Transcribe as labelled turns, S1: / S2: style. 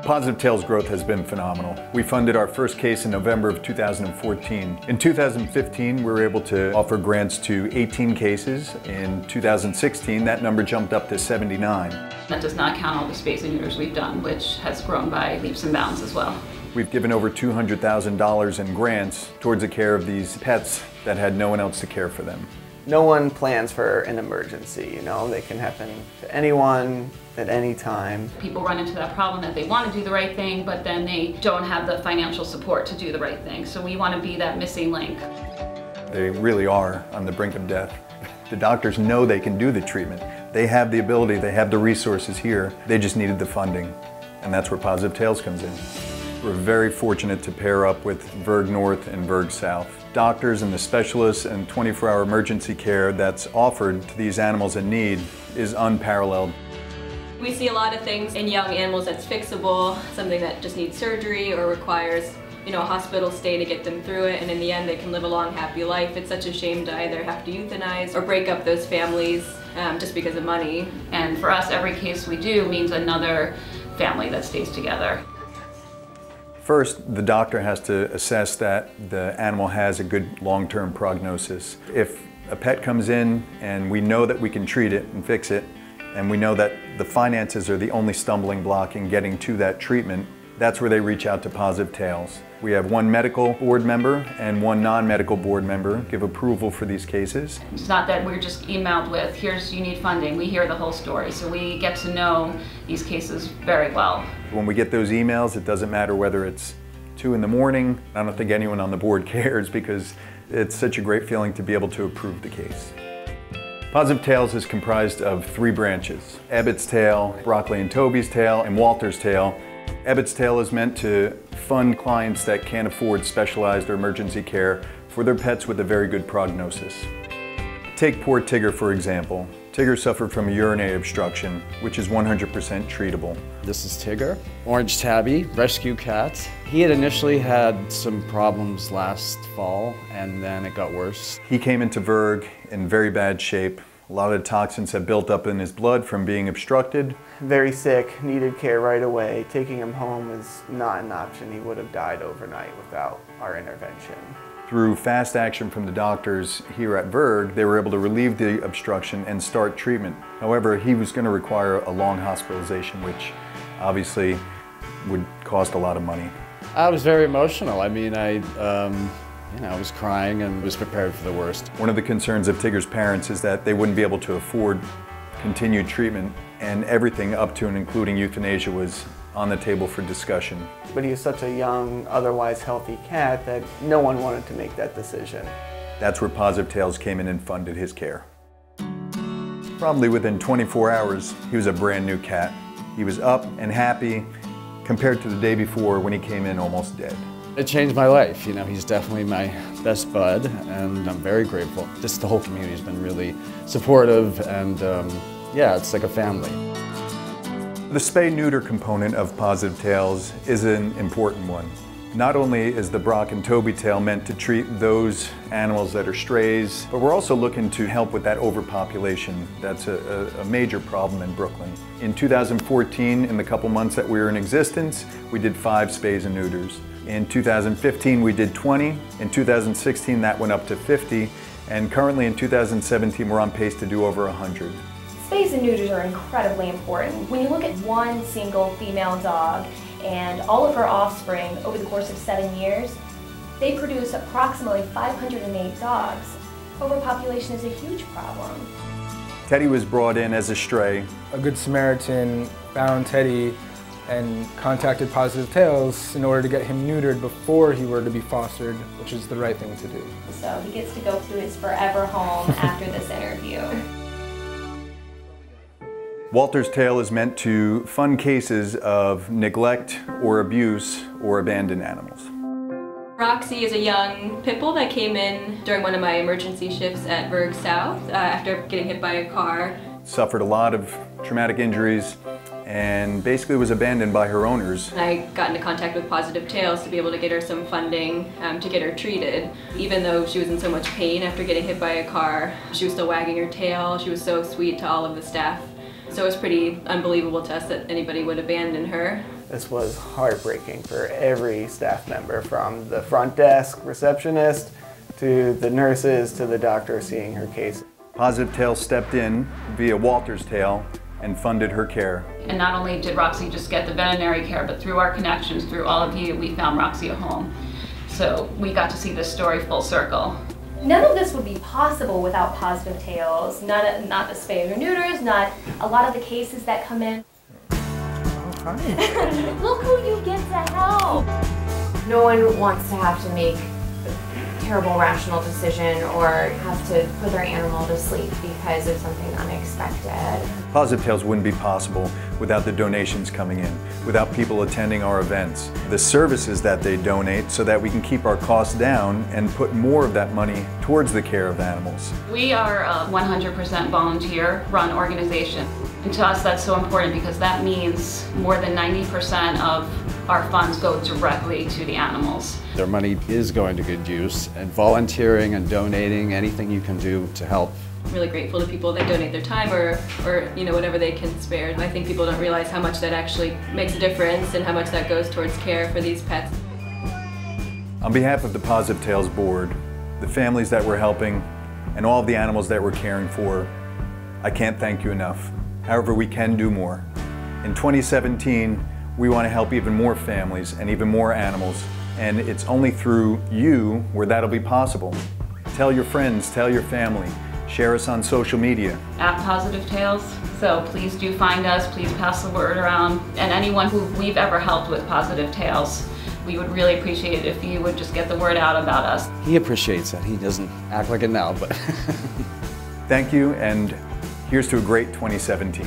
S1: Positive Tail's growth has been phenomenal. We funded our first case in November of 2014. In 2015, we were able to offer grants to 18 cases. In 2016, that number jumped up to 79.
S2: That does not count all the spays and neuters we've done, which has grown by leaps and bounds as well.
S1: We've given over $200,000 in grants towards the care of these pets that had no one else to care for them.
S3: No one plans for an emergency, you know, they can happen to anyone at any time.
S2: People run into that problem that they want to do the right thing, but then they don't have the financial support to do the right thing. So we want to be that missing link.
S1: They really are on the brink of death. The doctors know they can do the treatment. They have the ability, they have the resources here. They just needed the funding, and that's where Positive Tails comes in. We're very fortunate to pair up with Verg North and Verg South. Doctors and the specialists and 24-hour emergency care that's offered to these animals in need is unparalleled.
S4: We see a lot of things in young animals that's fixable, something that just needs surgery or requires, a hospital stay to get them through it, and in the end they can live a long, happy life. It's such a shame to either have to euthanize or break up those families just because of money.
S2: And for us, every case we do means another family that stays together.
S1: First, the doctor has to assess that the animal has a good long-term prognosis. If a pet comes in and we know that we can treat it and fix it, and we know that the finances are the only stumbling block in getting to that treatment, that's where they reach out to Positive Tails. We have one medical board member and one non-medical board member give approval for these cases.
S2: It's not that we're just emailed with, you need funding. We hear the whole story, so we get to know these cases very well.
S1: When we get those emails, it doesn't matter whether it's 2 in the morning. I don't think anyone on the board cares because it's such a great feeling to be able to approve the case. Positive Tails is comprised of 3 branches: Ebbett's Tail, Broccoli and Toby's Tail, and Walter's Tail. Ebbett's Tail is meant to fund clients that can't afford specialized or emergency care for their pets with a very good prognosis. Take poor Tigger, for example. Tigger suffered from a urinary obstruction, which is 100% treatable.
S5: This is Tigger, Orange Tabby, rescue cat. He had initially had some problems last fall, and then it got worse.
S1: He came into Verg in very bad shape. A lot of the toxins had built up in his blood from being obstructed.
S3: Very sick, needed care right away. Taking him home is not an option. He would have died overnight without our intervention.
S1: Through fast action from the doctors here at Verg, they were able to relieve the obstruction and start treatment. However, he was going to require a long hospitalization, which obviously would cost a lot of money.
S5: I was very emotional. I mean, I was crying and was prepared for the worst.
S1: One of the concerns of Tigger's parents is that they wouldn't be able to afford continued treatment, and everything up to and including euthanasia was on the table for discussion.
S3: But he was such a young, otherwise healthy cat that no one wanted to make that decision.
S1: That's where Positive Tails came in and funded his care. Probably within 24 hours, he was a brand new cat. He was up and happy compared to the day before when he came in almost dead.
S5: It changed my life. He's definitely my best bud, and I'm very grateful. Just the whole community has been really supportive, and yeah, it's like a family.
S1: The spay-neuter component of Positive Tails is an important one. Not only is the Brock and Toby tail meant to treat those animals that are strays, but we're also looking to help with that overpopulation. That's a major problem in Brooklyn. In 2014, in the couple months that we were in existence, we did 5 spays and neuters. In 2015, we did 20. In 2016, that went up to 50. And currently in 2017, we're on pace to do over 100.
S6: Spays and neuters are incredibly important. When you look at one single female dog and all of her offspring over the course of 7 years, they produce approximately 508 dogs. Overpopulation is a huge problem.
S1: Teddy was brought in as a stray.
S7: A Good Samaritan found Teddy and contacted Positive Tails in order to get him neutered before he were to be fostered, which is the right thing to do.
S6: So he gets to go to his forever home after this interview.
S1: Walter's Tail is meant to fund cases of neglect or abuse or abandoned animals.
S4: Roxy is a young pit bull that came in during one of my emergency shifts at Verg South after getting hit by a car.
S1: Suffered a lot of traumatic injuries and basically was abandoned by her owners.
S4: I got into contact with Positive Tails to be able to get her some funding to get her treated. Even though she was in so much pain after getting hit by a car, she was still wagging her tail. She was so sweet to all of the staff. So it was pretty unbelievable to us that anybody would abandon her.
S3: This was heartbreaking for every staff member, from the front desk receptionist to the nurses to the doctor seeing her case.
S1: Positive Tails stepped in via Walter's Tail and funded her care.
S2: And not only did Roxy just get the veterinary care, but through our connections, through all of you, we found Roxy a home. So we got to see this story full circle.
S6: None of this would be possible without Positive Tails. Not the spay or neuters, not a lot of the cases that come in. Look who you get to help.
S8: No one wants to have to make a terrible rational decision or have to put their animal to sleep because of something unexpected.
S1: Positive Tails wouldn't be possible without the donations coming in, without people attending our events, the services that they donate so that we can keep our costs down and put more of that money towards the care of animals.
S2: We are a 100% volunteer-run organization. And to us that's so important because that means more than 90% of our funds go directly to the animals.
S5: Their money is going to good use, and volunteering and donating, anything you can do to help.
S4: I'm really grateful to people that donate their time or you know, whatever they can spare. I think people don't realize how much that actually makes a difference and how much that goes towards care for these pets.
S1: On behalf of the Positive Tails board, the families that we're helping, and all of the animals that we're caring for, I can't thank you enough. However, we can do more. In 2017, we want to help even more families and even more animals, and it's only through you where that'll be possible. Tell your friends, tell your family, share us on social media.
S2: At Positive Tails, so please do find us, please pass the word around, and anyone who we've ever helped with Positive Tails, we would really appreciate it if you would just get the word out about us.
S5: He appreciates it. He doesn't act like it now, but
S1: Thank you, and here's to a great 2017.